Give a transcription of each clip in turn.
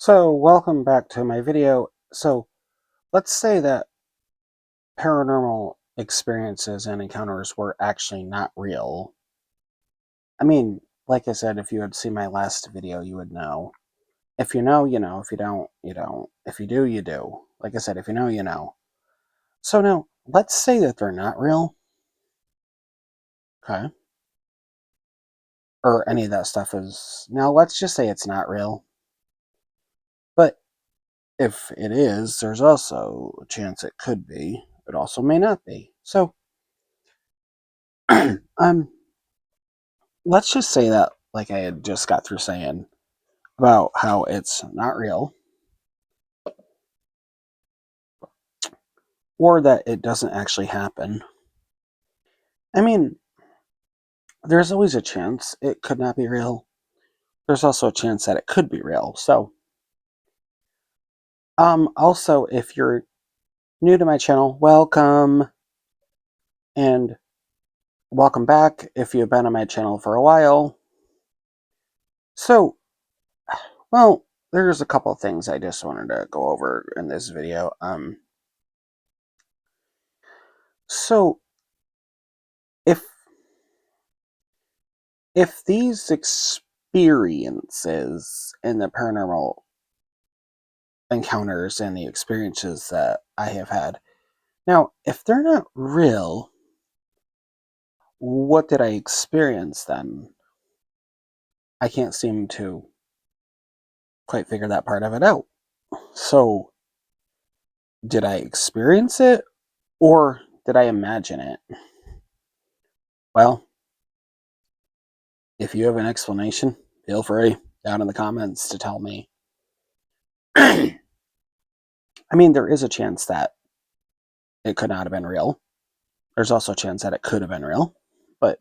So, welcome back to my video. So, let's say that paranormal experiences and encounters were actually not real. I mean, like I said, if you had seen my last video, you would know. If you know, you know. If you don't, you don't. If you do, you do. Like I said, if you know, you know. So now, let's say that they're not real, okay? Or any of that stuff is. Now, let's just say it's not real. But if it is, there's also a chance it could be. It also may not be. So, um, let's just say that, like I had just got through saying, about how it's not real, or that it doesn't actually happen. I mean, there's always a chance it could not be real. There's also a chance that it could be real. So, also, if you're new to my channel, welcome, and welcome back if you've been on my channel for a while. So, well, there's a couple of things I just wanted to go over in this video. So if these experiences and the paranormal encounters and the experiences that I have had, now, if they're not real, what did I experience then? I can't seem to quite figure that part of it out. So, did I experience it or did I imagine it? Well, if you have an explanation, feel free down in the comments to tell me. I mean, there is a chance that it could not have been real. There's also a chance that it could have been real. But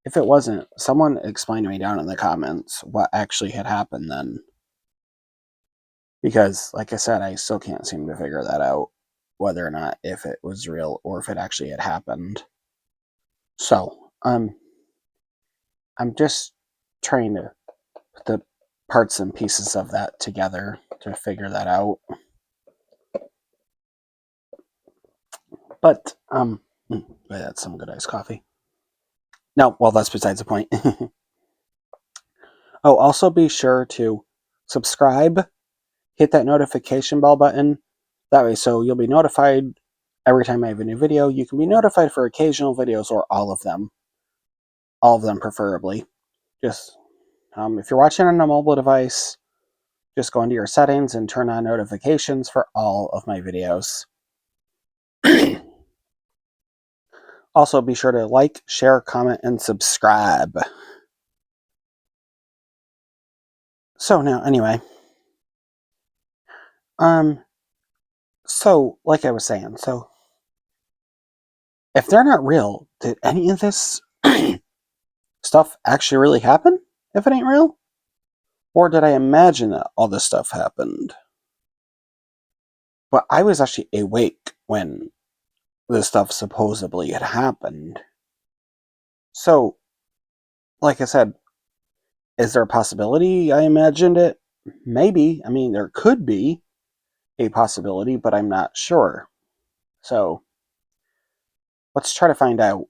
if it wasn't, someone explain to me down in the comments what actually had happened then. Because, like I said, I still can't seem to figure that out, whether or not if it was real or if it actually had happened. So, I'm just trying to put the parts and pieces of that together to figure that out. But, that's some good iced coffee. No, well, that's besides the point. Oh, also be sure to subscribe, hit that notification bell button. That way, so you'll be notified every time I have a new video. You can be notified for occasional videos or all of them preferably. Just if you're watching on a mobile device, just go into your settings and turn on notifications for all of my videos. Also, be sure to like, share, comment, and subscribe. So now, anyway, so like I was saying, so if they're not real, did any of this stuff actually really happen? If it ain't real, or did I imagine that all this stuff happened? But I was actually awake when this stuff supposedly had happened. So, like I said, is there a possibility I imagined it? Maybe. I mean, there could be a possibility, but I'm not sure. So, let's try to find out.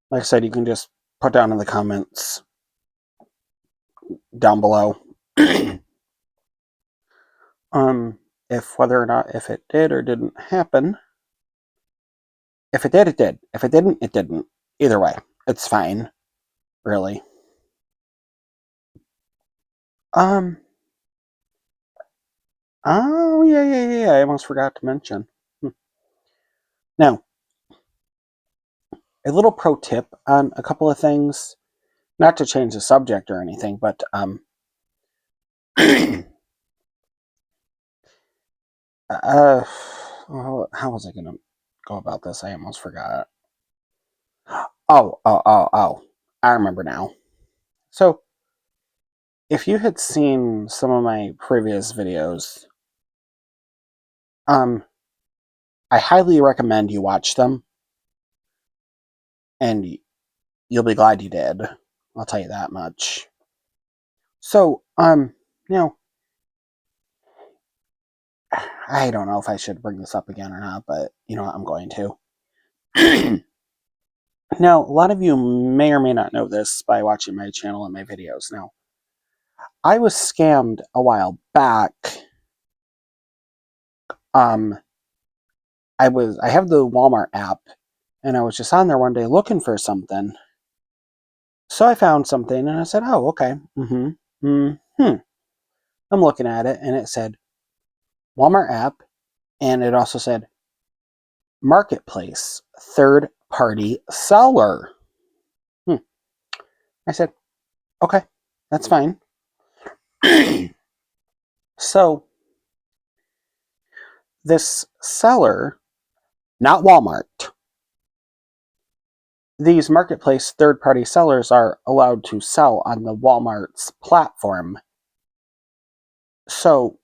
Like I said, you can just put down in the comments down below if whether or not if it did or didn't happen. If it did, it did. If it didn't, it didn't. Either way, it's fine, really. Um, oh, yeah. I almost forgot to mention. Now, a little pro tip on a couple of things, not to change the subject or anything, but, how was I going to go about this? I almost forgot. Oh. I remember now. So, if you had seen some of my previous videos, I highly recommend you watch them, and you'll be glad you did. I'll tell you that much. So, Now, I don't know if I should bring this up again or not, but you know what, I'm going to. Now, a lot of you may or may not know this by watching my channel and my videos. Now, I was scammed a while back. I have the Walmart app, and I was just on there one day looking for something. So I found something, and I said, "Oh, okay." I'm looking at it, and it said Walmart app, and it also said Marketplace, third party seller. I said, "Okay, that's fine." So this seller, not Walmart, these marketplace third party sellers are allowed to sell on the Walmart's platform. So,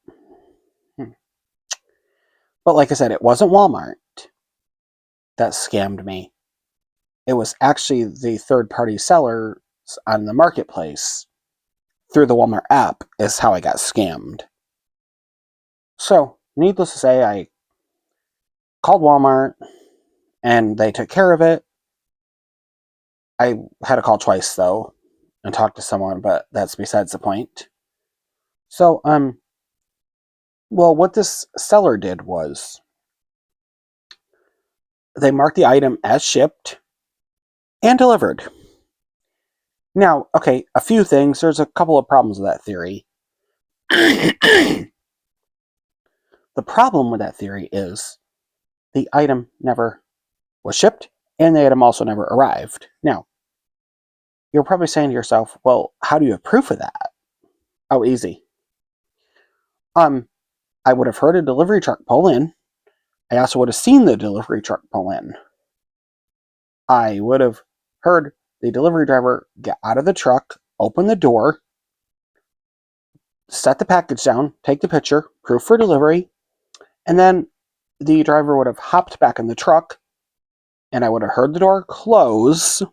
but like I said, it wasn't Walmart that scammed me. It was actually the third party sellers on the marketplace through the Walmart app is how I got scammed. So, needless to say, I called Walmart and they took care of it. I had to call twice though and talk to someone, but that's besides the point. So, well, what this seller did was they marked the item as shipped and delivered. Now, okay, a few things. There's a couple of problems with that theory. The problem with that theory is the item never was shipped and the item also never arrived. Now, you're probably saying to yourself, well, how do you have proof of that? Oh, easy. I would have heard a delivery truck pull in. I also would have seen the delivery truck pull in. I would have heard the delivery driver get out of the truck, open the door, set the package down, take the picture, proof for delivery, and then the driver would have hopped back in the truck, and I would have heard the door close,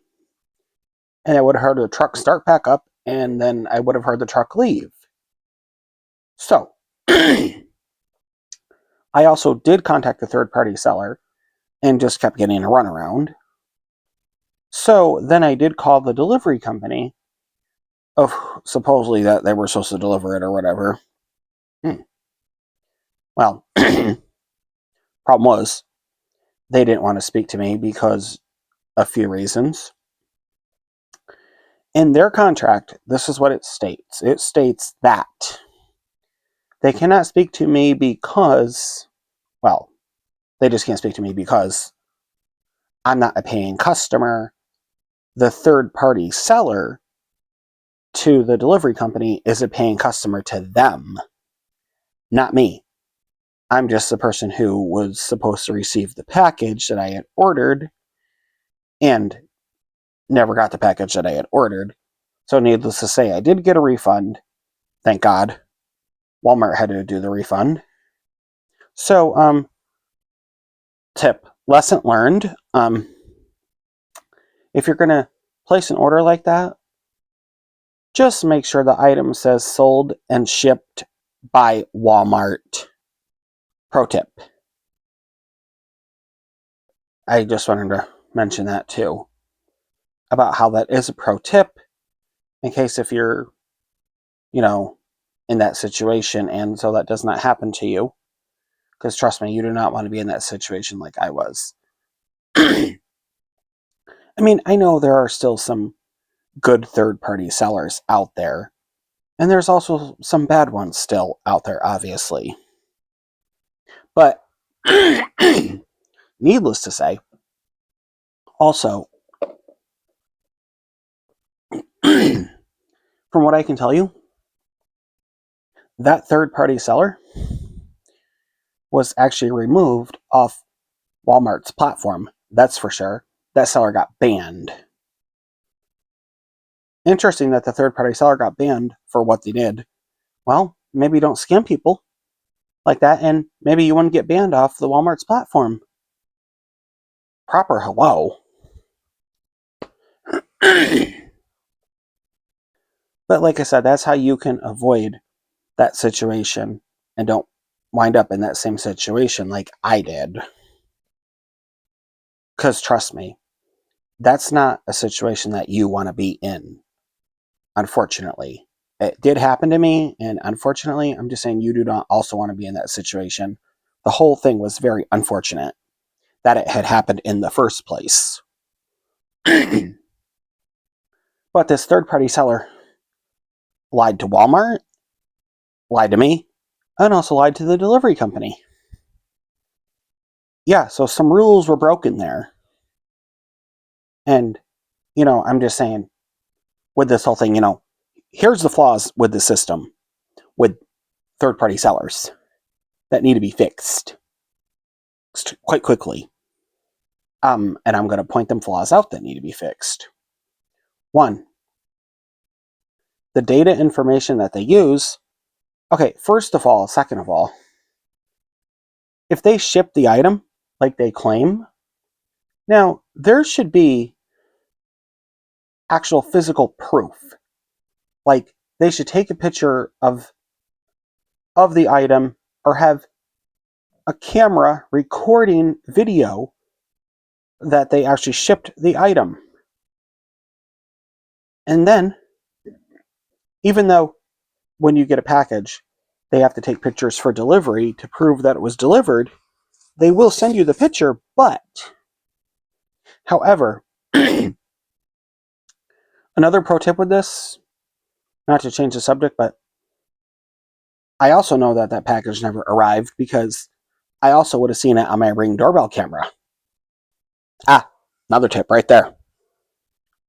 and I would have heard the truck start back up, and then I would have heard the truck leave. So, I also did contact the third-party seller and just kept getting a runaround. So then I did call the delivery company of supposedly that they were supposed to deliver it or whatever. Well, problem was they didn't want to speak to me because a few reasons. In their contract, this is what it states. It states that they cannot speak to me because, well, they just can't speak to me because I'm not a paying customer. The third-party seller to the delivery company is a paying customer to them, not me. I'm just the person who was supposed to receive the package that I had ordered and never got the package that I had ordered. So needless to say, I did get a refund. Thank God. Walmart had to do the refund. So, tip, lesson learned. If you're going to place an order like that, just make sure the item says sold and shipped by Walmart. Pro tip. I just wanted to mention that too. About how that is a pro tip in case if you're, in that situation and so that does not happen to you. Because trust me, you do not want to be in that situation like I was. I mean, I know there are still some good third-party sellers out there. And there's also some bad ones still out there, obviously. But needless to say, also, from what I can tell you, that third-party seller was actually removed off Walmart's platform. That's for sure. That seller got banned. Interesting that the third-party seller got banned for what they did. Well, maybe don't scam people like that, and maybe you wouldn't get banned off the Walmart's platform. Proper hello. But like I said, that's how you can avoid that situation and don't wind up in that same situation like I did. Because trust me, that's not a situation that you want to be in, unfortunately. It did happen to me, and unfortunately, I'm just saying you do not also want to be in that situation. The whole thing was very unfortunate that it had happened in the first place. But this third party seller lied to Walmart, lied to me, and also lied to the delivery company. Yeah, so some rules were broken there. And, I'm just saying, with this whole thing, here's the flaws with the system with third party sellers that need to be fixed quite quickly. And I'm going to point them flaws out that need to be fixed. One, the data information that they use. Okay, second of all, if they ship the item like they claim, now there should be actual physical proof. Like they should take a picture of the item or have a camera recording video that they actually shipped the item. And then, even though when you get a package, they have to take pictures for delivery to prove that it was delivered, they will send you the picture, but however, another pro tip with this, not to change the subject, but I also know that that package never arrived because I also would have seen it on my Ring doorbell camera. Another tip right there.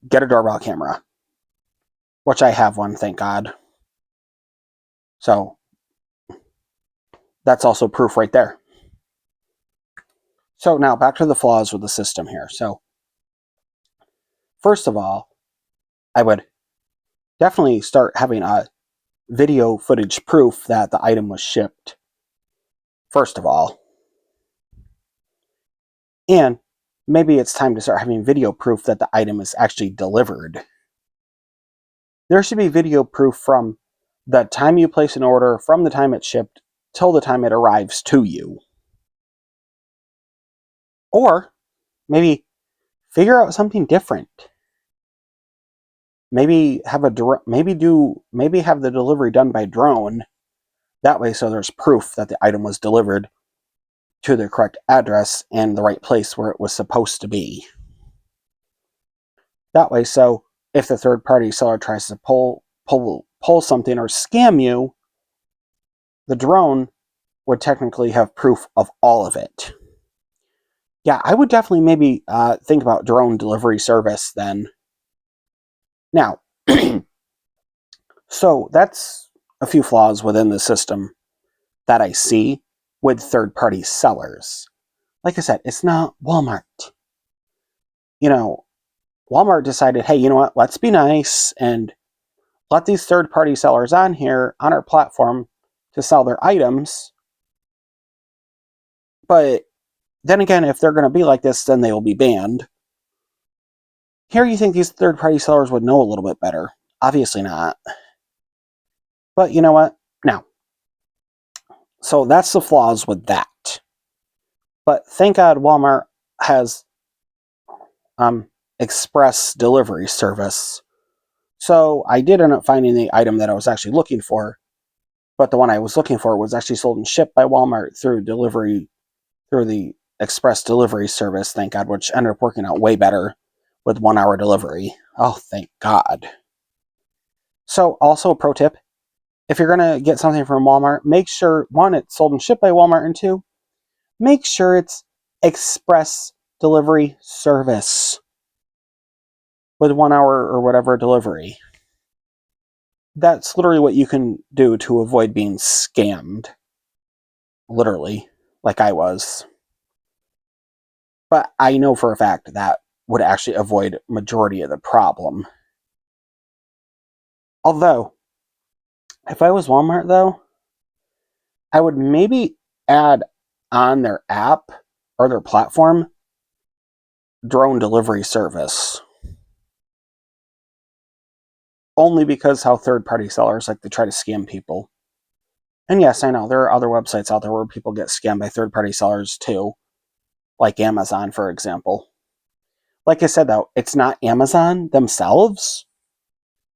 Get a doorbell camera. Which I have one, thank God. So, that's also proof right there. So now, back to the flaws with the system here. So, first of all, I would definitely start having a video footage proof that the item was shipped. First of all. And maybe it's time to start having video proof that the item is actually delivered. There should be video proof from the time you place an order, from the time it's shipped, till the time it arrives to you. Or maybe figure out something different. Maybe have the delivery done by drone. That way, so there's proof that the item was delivered to the correct address and the right place where it was supposed to be. That way, so if the third party seller tries to pull something or scam you, the drone would technically have proof of all of it. Yeah, I would definitely maybe think about drone delivery service then. Now, so that's a few flaws within the system that I see with third-party sellers. Like I said, it's not Walmart. Walmart decided, hey, you know what, let's be nice and let these third-party sellers on here, on our platform, to sell their items. But then again, if they're going to be like this, then they will be banned. Here you think these third-party sellers would know a little bit better. Obviously not. But you know what? Now, so that's the flaws with that. But thank God Walmart has express delivery service. So I did end up finding the item that I was actually looking for, but the one I was looking for was actually sold and shipped by Walmart through the express delivery service, thank God, which ended up working out way better with 1 hour delivery. Oh, thank God. So also a pro tip, if you're going to get something from Walmart, make sure, one, it's sold and shipped by Walmart, and two, make sure it's express delivery service with 1 hour or whatever delivery. That's literally what you can do to avoid being scammed. Literally, like I was. But I know for a fact that would actually avoid majority of the problem. Although, if I was Walmart though, I would maybe add on their app or their platform drone delivery service. Only because how third-party sellers like to try to scam people. And yes, I know there are other websites out there where people get scammed by third-party sellers too, like Amazon, for example. Like I said, though, it's not Amazon themselves.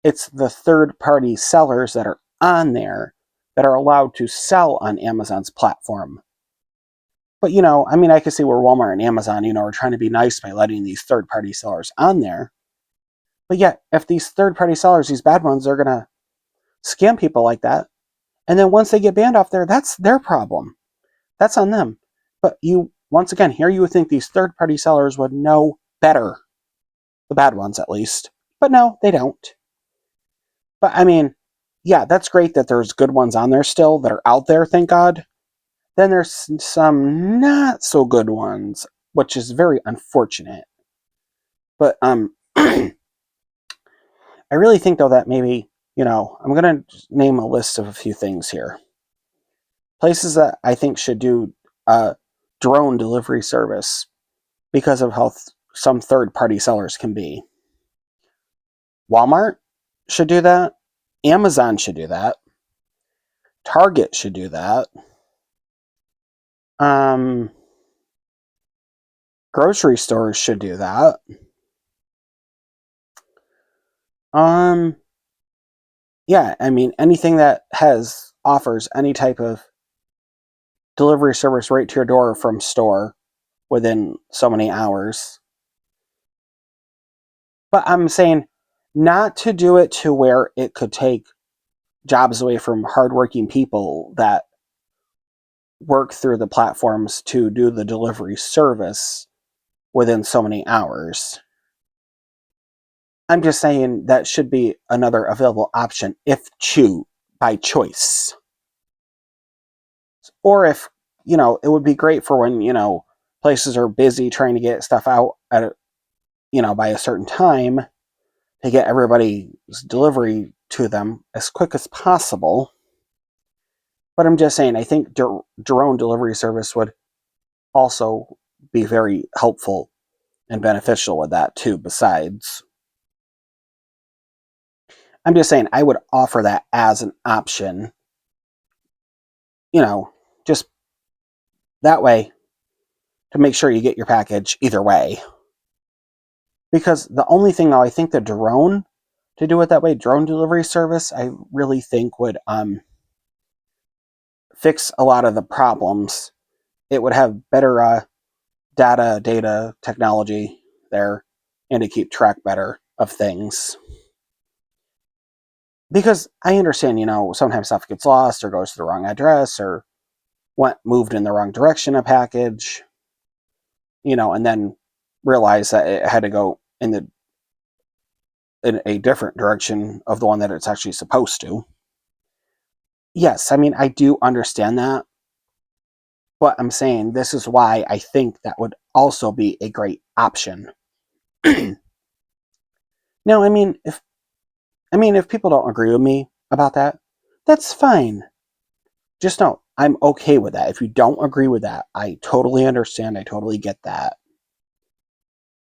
It's the third-party sellers that are on there that are allowed to sell on Amazon's platform. But, I mean, I can see where Walmart and Amazon, are trying to be nice by letting these third-party sellers on there. But yet, if these third-party sellers, these bad ones, are going to scam people like that, and then once they get banned off there, that's their problem. That's on them. But once again, here you would think these third-party sellers would know better. The bad ones, at least. But no, they don't. But, I mean, yeah, that's great that there's good ones on there still that are out there, thank God. Then there's some not so good ones, which is very unfortunate. But I really think though that maybe, I'm gonna name a list of a few things here. Places that I think should do a drone delivery service because of how some third-party sellers can be. Walmart should do that. Amazon should do that. Target should do that. Grocery stores should do that. Yeah, I mean, anything that offers any type of delivery service right to your door from store within so many hours. But I'm saying not to do it to where it could take jobs away from hardworking people that work through the platforms to do the delivery service within so many hours. I'm just saying that should be another available option if by choice. Or if, it would be great for when, places are busy trying to get stuff out at, by a certain time to get everybody's delivery to them as quick as possible. But I'm just saying, I think drone delivery service would also be very helpful and beneficial with that too, besides. I'm just saying, I would offer that as an option, just that way to make sure you get your package either way. Because the only thing though, I think the drone, to do it that way, drone delivery service, I really think would fix a lot of the problems. It would have better data technology there, and to keep track better of things. Because I understand, sometimes stuff gets lost or goes to the wrong address or moved in the wrong direction, a package, and then realize that it had to go in a different direction of the one that it's actually supposed to. Yes, I mean, I do understand that. But I'm saying this is why I think that would also be a great option. Now, if people don't agree with me about that, that's fine. Just know I'm okay with that. If you don't agree with that, I totally understand. I totally get that.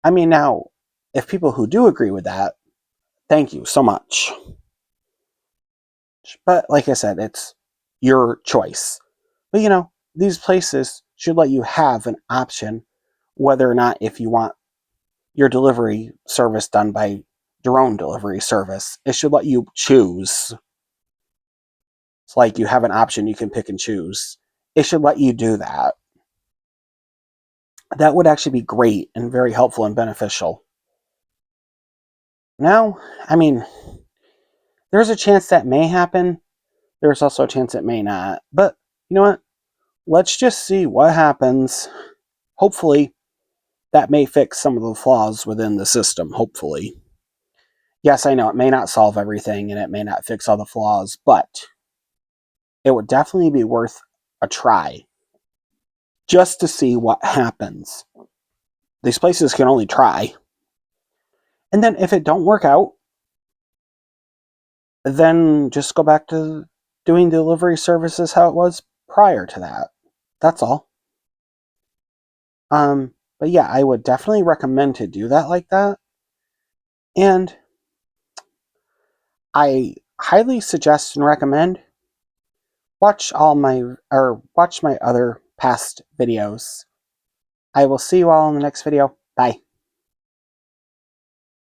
I mean, now, if people who do agree with that, thank you so much. But like I said, it's your choice. But these places should let you have an option whether or not if you want your delivery service done by drone delivery service. It should let you choose. It's like you have an option you can pick and choose. It should let you do that. That would actually be great and very helpful and beneficial. Now, I mean, there's a chance that may happen. There's also a chance it may not. But you know what? Let's just see what happens. Hopefully, that may fix some of the flaws within the system. Hopefully. Yes, I know it may not solve everything and it may not fix all the flaws, but it would definitely be worth a try just to see what happens. These places can only try. And then if it don't work out, then just go back to doing delivery services how it was prior to that. That's all. But yeah, I would definitely recommend to do that like that. And I highly suggest and recommend watch my other past videos. I will see you all in the next video. Bye.